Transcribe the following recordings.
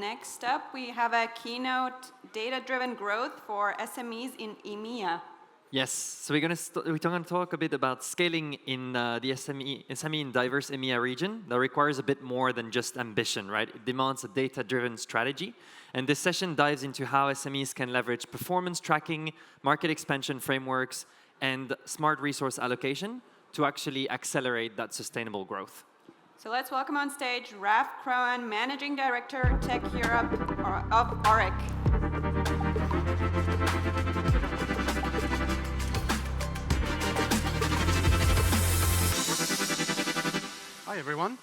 next up, we have a keynote, Data-Driven Growth for SMEs in EMEIA. Yes, so we're going to talk a bit about scaling in the SME in diverse EMEA region. That requires a bit more than just ambition, right? It demands a data-driven strategy. And this session dives into how SMEs can leverage performance tracking, market expansion frameworks, and smart resource allocation to actually accelerate that sustainable growth. So let's welcome on stage Raph Crouan, Managing Director, Tech Europe of Orrick. Hi, everyone.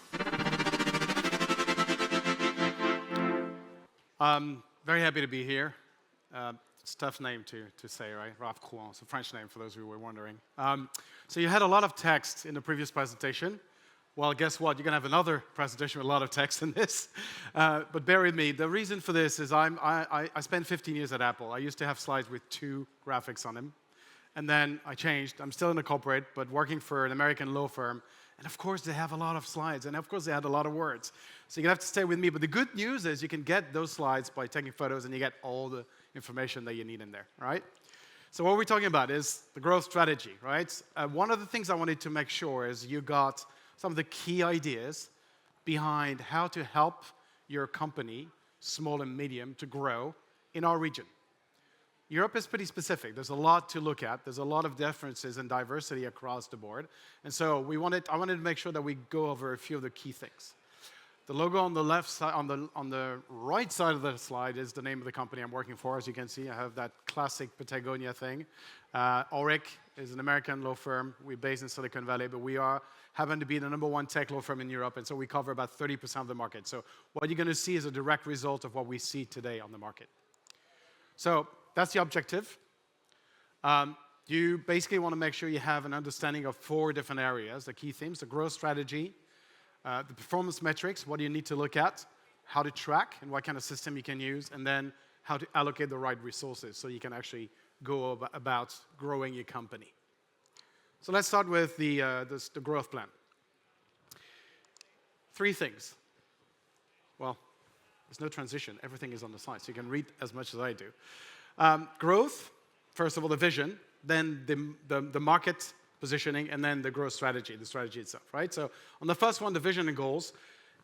Very happy to be here. It's a tough name to say, right? Raph Crouan. It's a French name for those who were wondering. So you had a lot of text in the previous presentation. Well, guess what? You're going to have another presentation with a lot of text in this. But bear with me. The reason for this is I spent 15 years at Apple. I used to have slides with 2 graphics on them. And then I changed. I'm still in the corporate, but working for an American law firm. And of course, they have a lot of slides. And of course, they had a lot of words. So you're going to have to stay with me. But the good news is you can get those slides by taking photos, and you get all the information that you need in there, right? So what we're talking about is the growth strategy, right? One of the things I wanted to make sure is you got some of the key ideas behind how to help your company, small and medium, to grow in our region. Europe is pretty specific. There's a lot to look at. There's a lot of differences and diversity across the board. And so I wanted to make sure that we go over a few of the key things. The logo on the left side, on the right side of the slide is the name of the company I'm working for. As you can see, I have that classic Patagonia thing. Orrick is an American law firm. We're based in Silicon Valley, but we happen to be the #1 tech law firm in Europe, and so we cover about 30% of the market. So what you're going to see is a direct result of what we see today on the market. So that's the objective. You basically want to make sure you have an understanding of 4 different areas, the key themes: the growth strategy, the performance metrics, what do you need to look at, how to track, and what kind of system you can use, and then how to allocate the right resources so you can actually go about growing your company. So let's start with the growth plan. 3 things. Well, there's no transition. Everything is on the slide, so you can read as much as I do. Growth, first of all, the vision, then the market positioning, and then the growth strategy, the strategy itself, right? So on the first one, the vision and goals,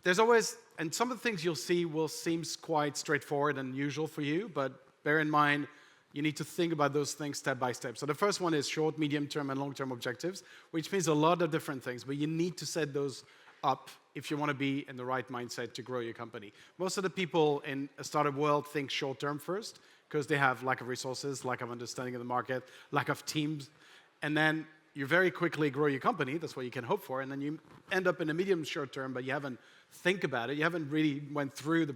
there's always, and some of the things you'll see will seem quite straightforward and usual for you, but bear in mind, you need to think about those things step by step. So the first one is short, medium-term, and long-term objectives, which means a lot of different things, but you need to set those up if you want to be in the right mindset to grow your company. Most of the people in a startup world think short-term first, because they have lack of resources, lack of understanding of the market, lack of teams, and then you very quickly grow your company. That's what you can hope for, and then you end up in a medium short term, but you haven't think about it. You haven't really went through the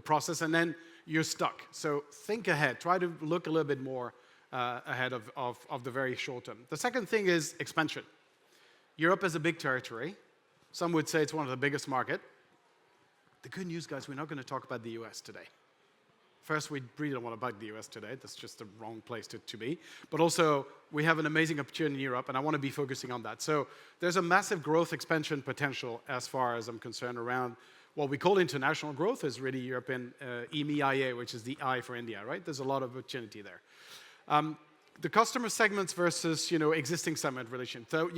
process, and then you're stuck. So think ahead. Try to look a little bit more ahead of the very short term. The second thing is expansion. Europe is a big territory. Some would say it's one of the biggest market. The good news, guys, we're not going to talk about the US today. First, we really don't want to bug the US today. That's just the wrong place to be. But also, we have an amazing opportunity in Europe, and I want to be focusing on that. So there's a massive growth expansion potential as far as I'm concerned around what we call international growth is really European EMEIA, which is the I for India, right? There's a lot of opportunity there. The customer segments versus, existing segment relation. So,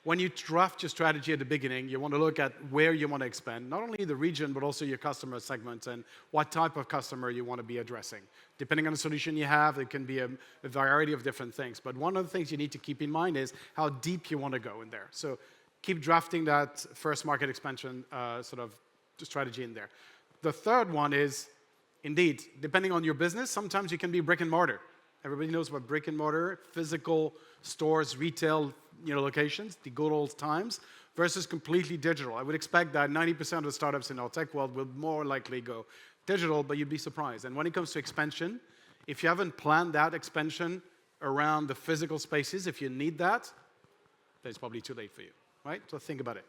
when you draft your strategy at the beginning, you want to look at where you want to expand, not only the region, but also your customer segments and what type of customer you want to be addressing. Depending on the solution you have, it can be a variety of different things. But one of the things you need to keep in mind is how deep you want to go in there. So keep drafting that first market expansion sort of strategy in there. The third one is, indeed, depending on your business, sometimes you can be brick and mortar. Everybody knows what brick and mortar, physical stores, retail locations, the good old times, versus completely digital. I would expect that 90% of the startups in our tech world will more likely go digital, but you'd be surprised. And when it comes to expansion, if you haven't planned that expansion around the physical spaces, if you need that, then it's probably too late for you, right? So think about it.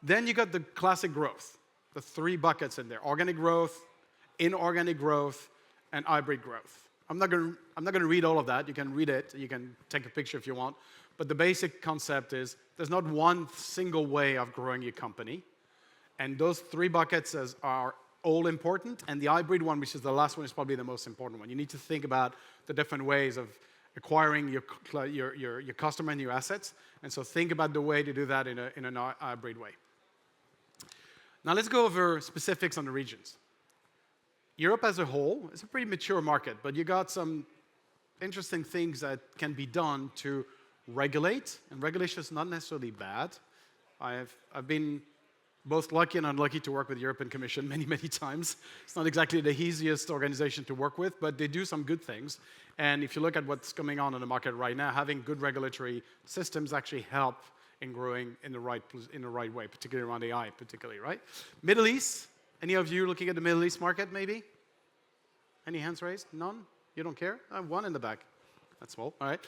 Then you got the classic growth, the 3 buckets in there: organic growth, inorganic growth, and hybrid growth. I'm not going to read all of that. You can read it. You can take a picture if you want. But the basic concept is there's not one single way of growing your company. And those 3 buckets are all important, and the hybrid one, which is the last one, is probably the most important one. You need to think about the different ways of acquiring your customer and your assets, and so think about the way to do that in a hybrid way. Now let's go over specifics on the regions. Europe as a whole is a pretty mature market, but you got some interesting things that can be done to regulate, and regulation is not necessarily bad. I've been both lucky and unlucky to work with the European Commission many, many times. It's not exactly the easiest organization to work with, but they do some good things. And if you look at what's going on in the market right now, having good regulatory systems actually help in growing in the right way, particularly around AI, particularly, right? Middle East, any of you looking at the Middle East market, maybe? Any hands raised? None? You don't care? One in the back. That's small, all right.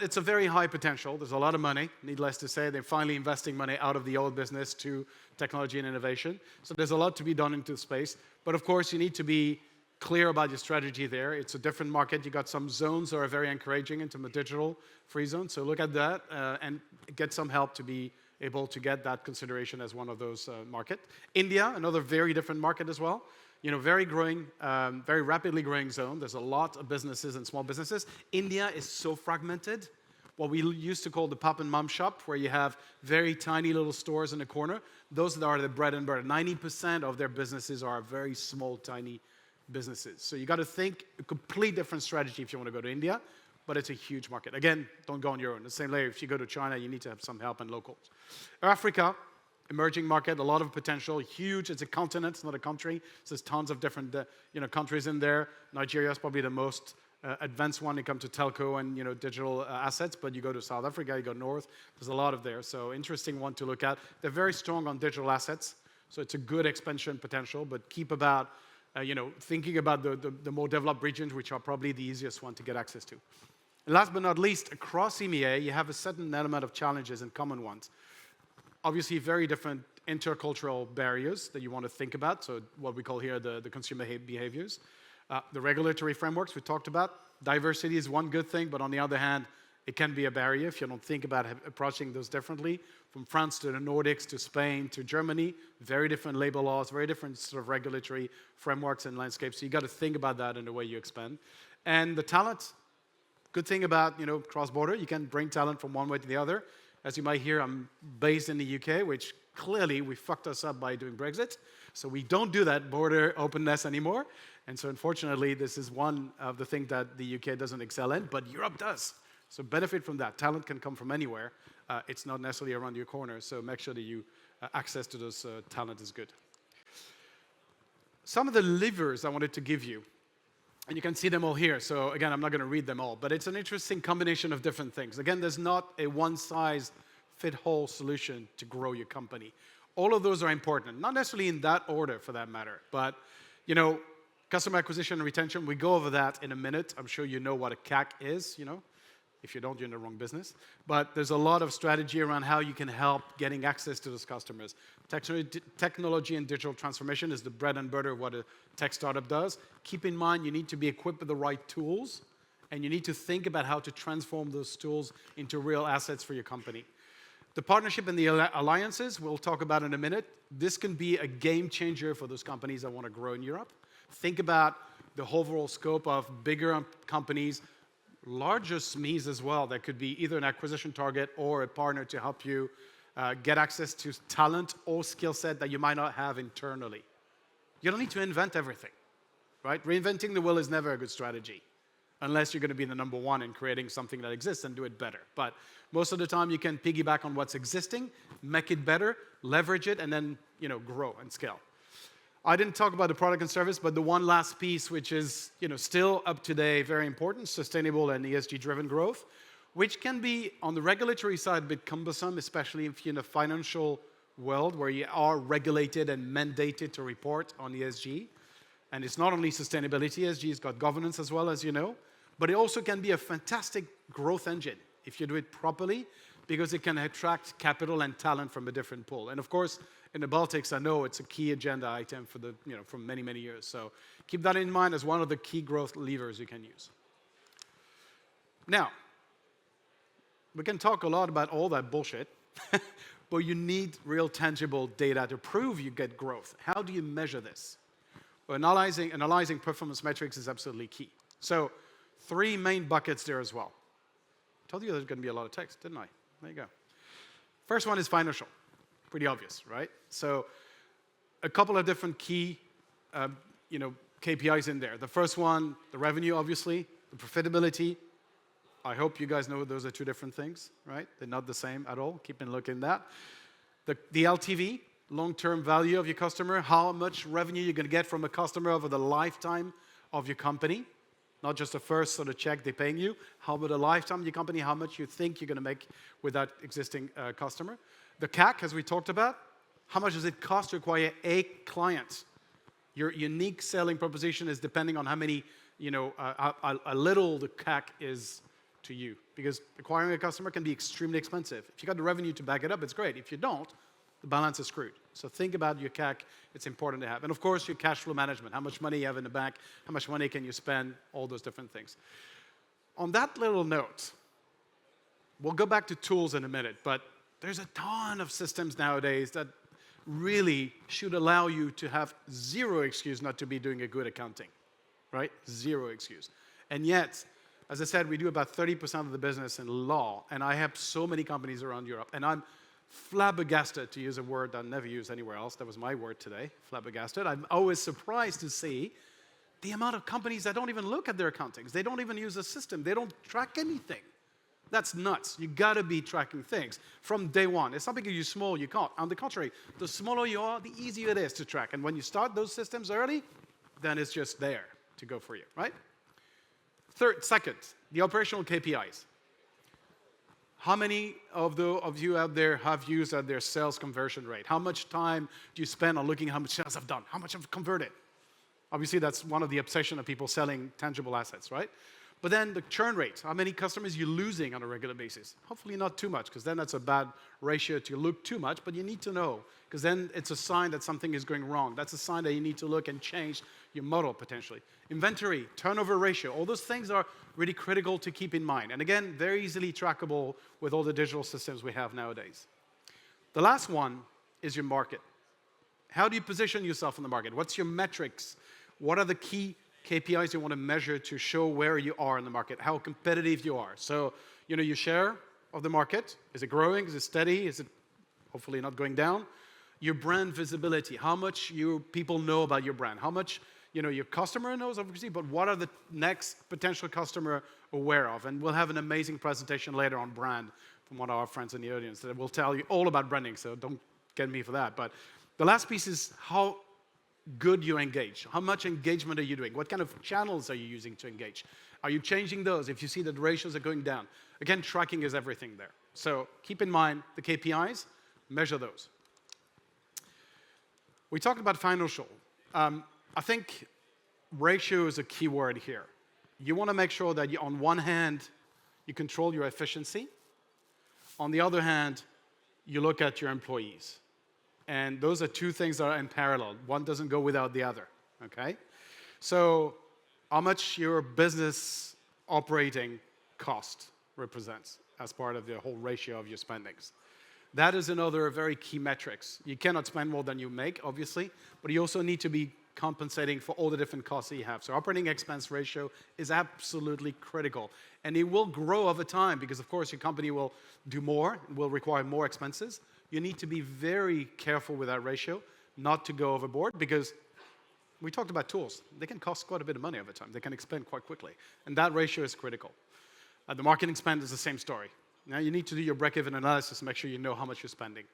It's a very high potential. There's a lot of money, needless to say. They're finally investing money out of the old business to technology and innovation. So there's a lot to be done into the space. But of course, you need to be clear about your strategy there. It's a different market. You got some zones that are very encouraging into the digital free zone. So look at that and get some help to be able to get that consideration as one of those markets. India, another very different market as well. You know, very growing, very rapidly growing zone. There's a lot of businesses and small businesses. India is so fragmented. What we used to call the pop and mom shop, where you have very tiny little stores in the corner. Those are the bread and butter. 90% of their businesses are very small, tiny businesses. So you got to think a complete different strategy if you want to go to India, but it's a huge market. Again, don't go on your own. The same way, if you go to China, you need to have some help and locals. Africa, emerging market, a lot of potential, huge. It's a continent, it's not a country. So there's tons of different countries in there. Nigeria is probably the most advanced one when it comes to telco and digital assets, but you go to South Africa, you go north, there's a lot of there. So interesting one to look at. They're very strong on digital assets, so it's a good expansion potential, but keep about thinking about the more developed regions, which are probably the easiest one to get access to. And last but not least, across EMEA, you have a certain element of challenges and common ones. Obviously, very different intercultural barriers that you want to think about, so what we call here the consumer behaviors. The regulatory frameworks we talked about. Diversity is one good thing, but on the other hand, it can be a barrier if you don't think about approaching those differently. From France to the Nordics to Spain to Germany, very different labor laws, very different sort of regulatory frameworks and landscapes. So you got to think about that in the way you expand. And the talent, good thing about cross-border, you can bring talent from one way to the other. As you might hear, I'm based in the UK, which clearly we fucked us up by doing Brexit. So we don't do that border openness anymore. And so unfortunately, this is one of the things that the UK doesn't excel in, but Europe does. So benefit from that. Talent can come from anywhere. It's not necessarily around your corner, so make sure that you access to those talent is good. Some of the levers I wanted to give you, and you can see them all here. So again, I'm not going to read them all, but it's an interesting combination of different things. Again, there's not a one-size-fit-all solution to grow your company. All of those are important, not necessarily in that order for that matter, but customer acquisition and retention, we go over that in a minute. I'm sure you know what a CAC is, If you don't, you're in the wrong business. But there's a lot of strategy around how you can help getting access to those customers. Technology and digital transformation is the bread and butter of what a tech startup does. Keep in mind, you need to be equipped with the right tools, and you need to think about how to transform those tools into real assets for your company. The partnership and the alliances, we'll talk about in a minute. This can be a game changer for those companies that want to grow in Europe. Think about the overall scope of bigger companies, larger SMEs as well, that could be either an acquisition target or a partner to help you get access to talent or skill set that you might not have internally. You don't need to invent everything, right? Reinventing the wheel is never a good strategy, unless you're going to be the number one in creating something that exists and do it better. But most of the time, you can piggyback on what's existing, make it better, leverage it, and then grow and scale. I didn't talk about the product and service, but the one last piece, which is still up today, very important, sustainable and ESG-driven growth, which can be, on the regulatory side, a bit cumbersome, especially if you're in a financial world where you are regulated and mandated to report on ESG. And it's not only sustainability, ESG has got governance as well, as you know, but it also can be a fantastic growth engine if you do it properly, because it can attract capital and talent from a different pool. And of course, in the Baltics, I know it's a key agenda item for for many, many years. So keep that in mind as one of the key growth levers you can use. Now, we can talk a lot about all that bullshit, but you need real tangible data to prove you get growth. How do you measure this? But analyzing performance metrics is absolutely key. So 3 main buckets there as well. I told you there's going to be a lot of text, didn't I? There you go. First one is financial. Pretty obvious, right? So a couple of different key KPIs in there. The first one, the revenue, obviously, the profitability. I hope you guys know those are 2 different things, right? They're not the same at all. Keep a look in that. The LTV, long-term value of your customer, how much revenue you're going to get from a customer over the lifetime of your company. Not just the first sort of check they're paying you. How about the lifetime of your company, how much you think you're going to make with that existing customer. The CAC, as we talked about, how much does it cost to acquire a client? Your unique selling proposition is depending on how many, how little the CAC is to you. Because acquiring a customer can be extremely expensive. If you got the revenue to back it up, it's great. If you don't, the balance is screwed. So think about your CAC. It's important to have. And of course, your cash flow management. How much money you have in the bank, how much money can you spend, all those different things. On that little note, we'll go back to tools in a minute, but there's a ton of systems nowadays that really should allow you to have 0 excuse not to be doing a good accounting, right? 0 excuse. And yet, as I said, we do about 30% of the business in law, and I have so many companies around Europe, and I'm flabbergasted, to use a word I never use anywhere else. That was my word today, flabbergasted. I'm always surprised to see the amount of companies that don't even look at their accountings. They don't even use a system. They don't track anything. That's nuts. You got to be tracking things from day one. It's not because you're small, you can't. On the contrary, the smaller you are, the easier it is to track. And when you start those systems early, then it's just there to go for you, right? Second, the operational KPIs. How many of you out there have used their sales conversion rate? How much time do you spend on looking at how much sales I've done? How much I've converted? Obviously, that's one of the obsession of people selling tangible assets, right? But then the churn rate, how many customers you're losing on a regular basis. Hopefully not too much, because then that's a bad ratio to look too much, but you need to know, because then it's a sign that something is going wrong. That's a sign that you need to look and change your model, potentially. Inventory, turnover ratio, all those things are really critical to keep in mind. And again, very easily trackable with all the digital systems we have nowadays. The last one is your market. How do you position yourself in the market? What's your metrics? What are the key KPIs you want to measure to show where you are in the market, how competitive you are? So, your share of the market, is it growing? Is it steady? Is it hopefully not going down? Your brand visibility, how much people know about your brand, how much your customer knows, obviously, but what are the next potential customer aware of? And we'll have an amazing presentation later on brand from one of our friends in the audience that will tell you all about branding, so don't get me for that. But the last piece is how good you engage. How much engagement are you doing? What kind of channels are you using to engage? Are you changing those if you see that the ratios are going down? Again, tracking is everything there. So keep in mind the KPIs, measure those. We talked about financial. I think ratio is a key word here. You want to make sure that on one hand, you control your efficiency. On the other hand, you look at your employees. And those are 2 things that are in parallel. One doesn't go without the other, okay? So how much your business operating cost represents as part of the whole ratio of your spendings. That is another very key metrics. You cannot spend more than you make, obviously, but you also need to be compensating for all the different costs that you have. So operating expense ratio is absolutely critical. And it will grow over time because, of course, your company will do more, will require more expenses. You need to be very careful with that ratio, not to go overboard, because we talked about tools. They can cost quite a bit of money over time. They can expand quite quickly. And that ratio is critical. The marketing spend is the same story. Now, you need to do your break-even analysis to make sure you know how much you're spending.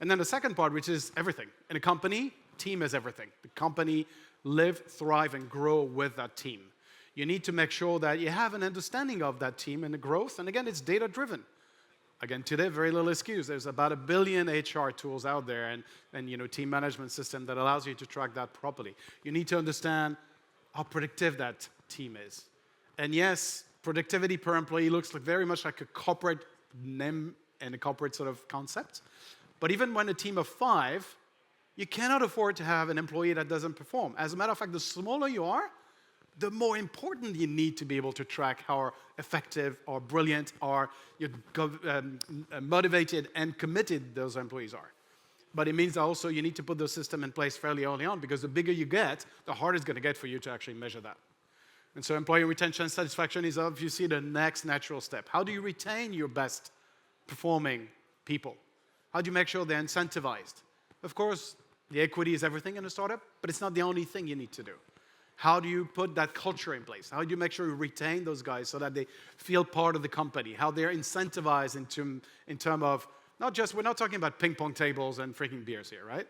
And then the second part, which is everything. In a company, team is everything. The company live, thrive, and grow with that team. You need to make sure that you have an understanding of that team and the growth. And again, it's data-driven. Again, today, very little excuse. There's about 1 billion HR tools out there and team management system that allows you to track that properly. You need to understand how predictive that team is. And yes, productivity per employee looks very much like a corporate name and a corporate sort of concept. But even when a team of 5, you cannot afford to have an employee that doesn't perform. As a matter of fact, the smaller you are, the more important you need to be able to track how effective or brilliant or motivated and committed those employees are. But it means also you need to put those systems in place fairly early on, because the bigger you get, the harder it's going to get for you to actually measure that. And so employee retention and satisfaction is obviously the next natural step. How do you retain your best performing people? How do you make sure they're incentivized? Of course, the equity is everything in a startup, but it's not the only thing you need to do. How do you put that culture in place? How do you make sure you retain those guys so that they feel part of the company? How they're incentivized in terms of, we're not talking about ping pong tables and freaking beers here, right?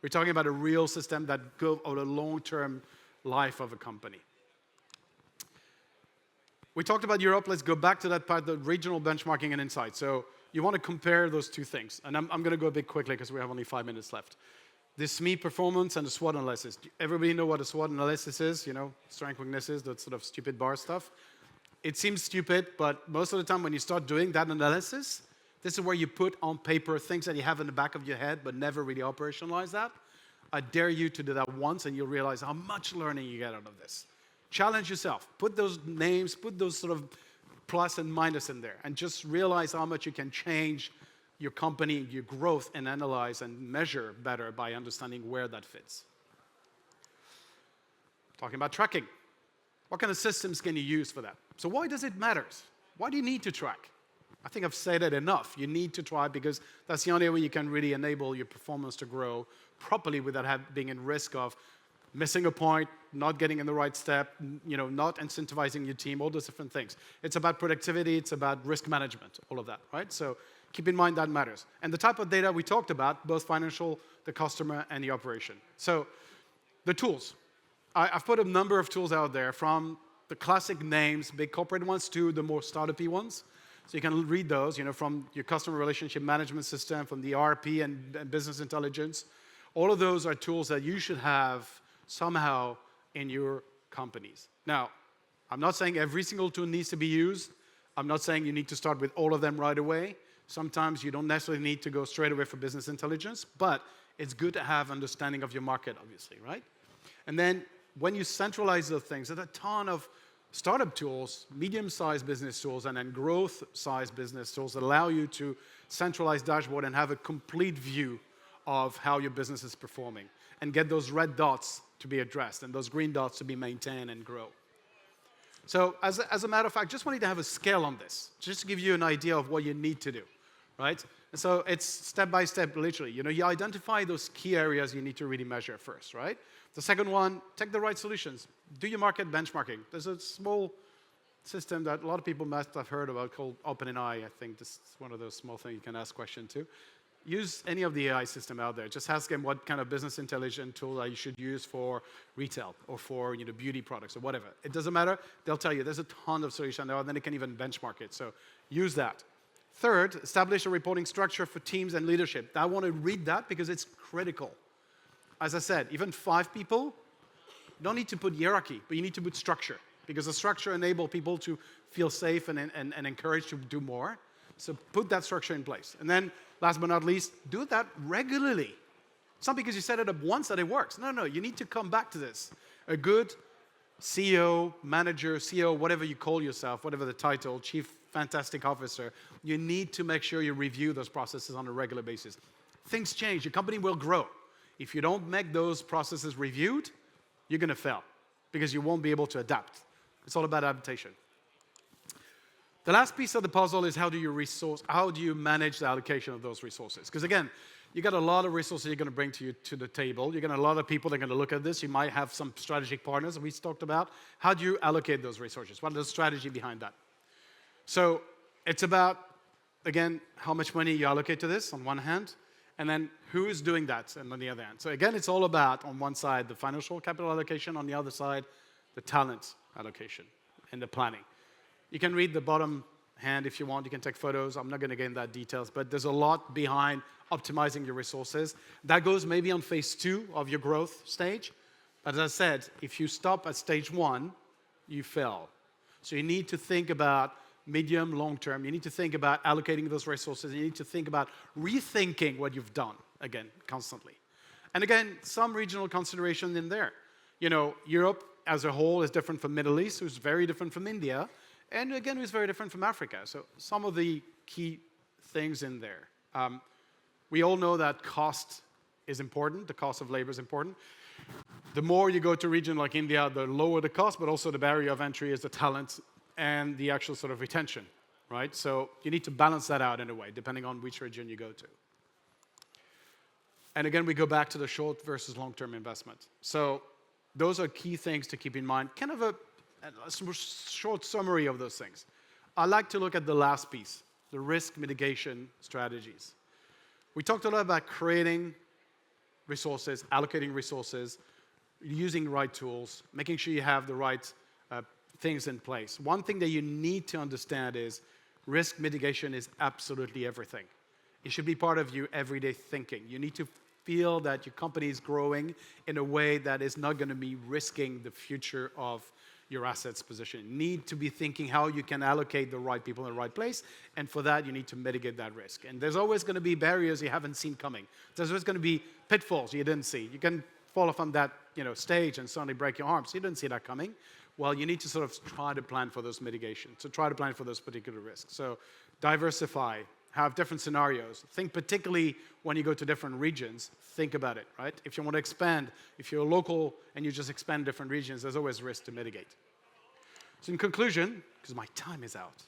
We're talking about a real system that goes over the long-term life of a company. We talked about Europe. Let's go back to that part, the regional benchmarking and insight. So you want to compare those two things. And I'm going to go a bit quickly because we have only 5 minutes left. The SME performance and the SWOT analysis. Everybody know what a SWOT analysis is? You know, strengths, weaknesses, that sort of stupid bar stuff. It seems stupid, but most of the time when you start doing that analysis, this is where you put on paper things that you have in the back of your head but never really operationalize that. I dare you to do that once and you'll realize how much learning you get out of this. Challenge yourself. Put those names, put those sort of plus and minus in there, and just realize how much you can change your company, your growth, and analyze and measure better by understanding where that fits. Talking about tracking. What kind of systems can you use for that? So why does it matter? Why do you need to track? I think I've said it enough. You need to try because that's the only way you can really enable your performance to grow properly without being in risk of missing a point, not getting in the right step, not incentivizing your team, all those different things. It's about productivity, it's about risk management, all of that, right? So keep in mind that matters. And the type of data we talked about, both financial, the customer, and the operation. So the tools. I've put a number of tools out there, from the classic names, big corporate ones, to the more startup-y ones. So you can read those, from your customer relationship management system, from the RP and business intelligence. All of those are tools that you should have somehow in your companies. Now, I'm not saying every single tool needs to be used. I'm not saying you need to start with all of them right away. Sometimes you don't necessarily need to go straight away for business intelligence, but it's good to have understanding of your market, obviously, right? And then when you centralize those things, there's a ton of startup tools, medium-sized business tools, and then growth-sized business tools that allow you to centralize dashboard and have a complete view of how your business is performing and get those red dots to be addressed and those green dots to be maintained and grow. So as a matter of fact, just wanted to have a scale on this, just to give you an idea of what you need to do, right? And so it's step by step, literally. You identify those key areas you need to really measure first, right? The second one, take the right solutions. Do your market benchmarking. There's a small system that a lot of people must have heard about called OpenAI. I think this is one of those small things you can ask questions to. Use any of the AI system out there. Just ask them what kind of business intelligence tool that you should use for retail or for beauty products or whatever. It doesn't matter. They'll tell you. There's a ton of solutions there, and then they can even benchmark it. So use that. Third, establish a reporting structure for teams and leadership. I want to read that because it's critical. As I said, even 5 people, you don't need to put hierarchy, but you need to put structure, because the structure enables people to feel safe and encouraged to do more. So put that structure in place. And then, last but not least, do that regularly. It's not because you set it up once that it works. No, you need to come back to this. A good CEO, manager, CEO, whatever you call yourself, whatever the title, Chief Fantastic Officer, you need to make sure you review those processes on a regular basis. Things change. Your company will grow. If you don't make those processes reviewed, you're going to fail because you won't be able to adapt. It's all about adaptation. The last piece of the puzzle is how do you manage the allocation of those resources? Because again, you got a lot of resources you're going to bring to the table. You're going to have a lot of people that are going to look at this. You might have some strategic partners that we talked about. How do you allocate those resources? What is the strategy behind that? So it's about, again, how much money you allocate to this on one hand, and then who is doing that and on the other hand. So again, it's all about, on one side, the financial capital allocation, on the other side, the talent allocation and the planning. You can read the bottom hand if you want. You can take photos. I'm not going to get into that details, but there's a lot behind optimizing your resources. That goes maybe on phase 2 of your growth stage. But as I said, if you stop at stage 1, you fail. So you need to think about medium, long term. You need to think about allocating those resources. You need to think about rethinking what you've done, again, constantly. And again, some regional consideration in there. Europe as a whole is different from Middle East, who's very different from India. And again, it's very different from Africa. So some of the key things in there. We all know that cost is important. The cost of labor is important. The more you go to a region like India, the lower the cost, but also the barrier of entry is the talent and the actual sort of retention, right? So you need to balance that out in a way, depending on which region you go to. And again, we go back to the short versus long-term investment. So those are key things to keep in mind. Kind of a short summary of those things. I like to look at the last piece, the risk mitigation strategies. We talked a lot about creating resources, allocating resources, using the right tools, making sure you have the right things in place. One thing that you need to understand is risk mitigation is absolutely everything. It should be part of your everyday thinking. You need to feel that your company is growing in a way that is not going to be risking the future of your assets position. You need to be thinking how you can allocate the right people in the right place, and for that, you need to mitigate that risk. And there's always going to be barriers you haven't seen coming. There's always going to be pitfalls you didn't see. You can fall off on that stage and suddenly break your arms. You didn't see that coming. Well, you need to sort of try to plan for those mitigations, to try to plan for those particular risks. So diversify, have different scenarios. Think particularly when you go to different regions, think about it, right? If you want to expand, if you're local and you just expand different regions, there's always risk to mitigate. So in conclusion, because my time is out,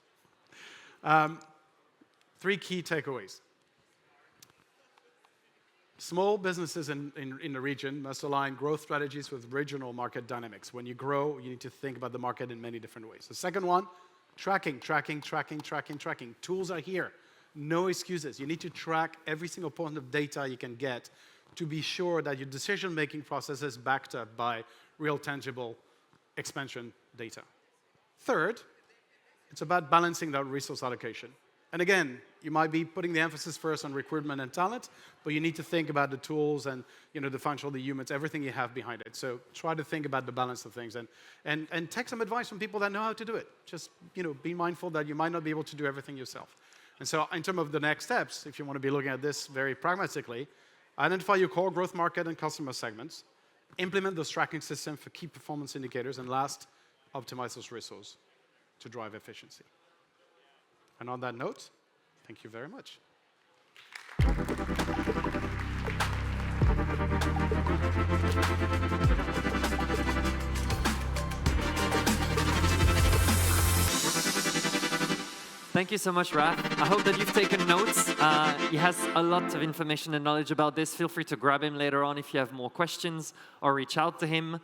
3 key takeaways. Small businesses in the region must align growth strategies with regional market dynamics. When you grow, you need to think about the market in many different ways. The second one, tracking. Tools are here. No excuses. You need to track every single point of data you can get to be sure that your decision-making process is backed up by real, tangible expansion data. Third, it's about balancing that resource allocation. And again, you might be putting the emphasis first on recruitment and talent, but you need to think about the tools and the functional, the humans, everything you have behind it. So try to think about the balance of things and take some advice from people that know how to do it. Just be mindful that you might not be able to do everything yourself. And so in terms of the next steps, if you want to be looking at this very pragmatically, identify your core growth market and customer segments, implement those tracking systems for key performance indicators, and last, optimize those resources to drive efficiency. And on that note, thank you very much. Thank you so much, Raph. I hope that you've taken notes. He has a lot of information and knowledge about this. Feel free to grab him later on if you have more questions or reach out to him.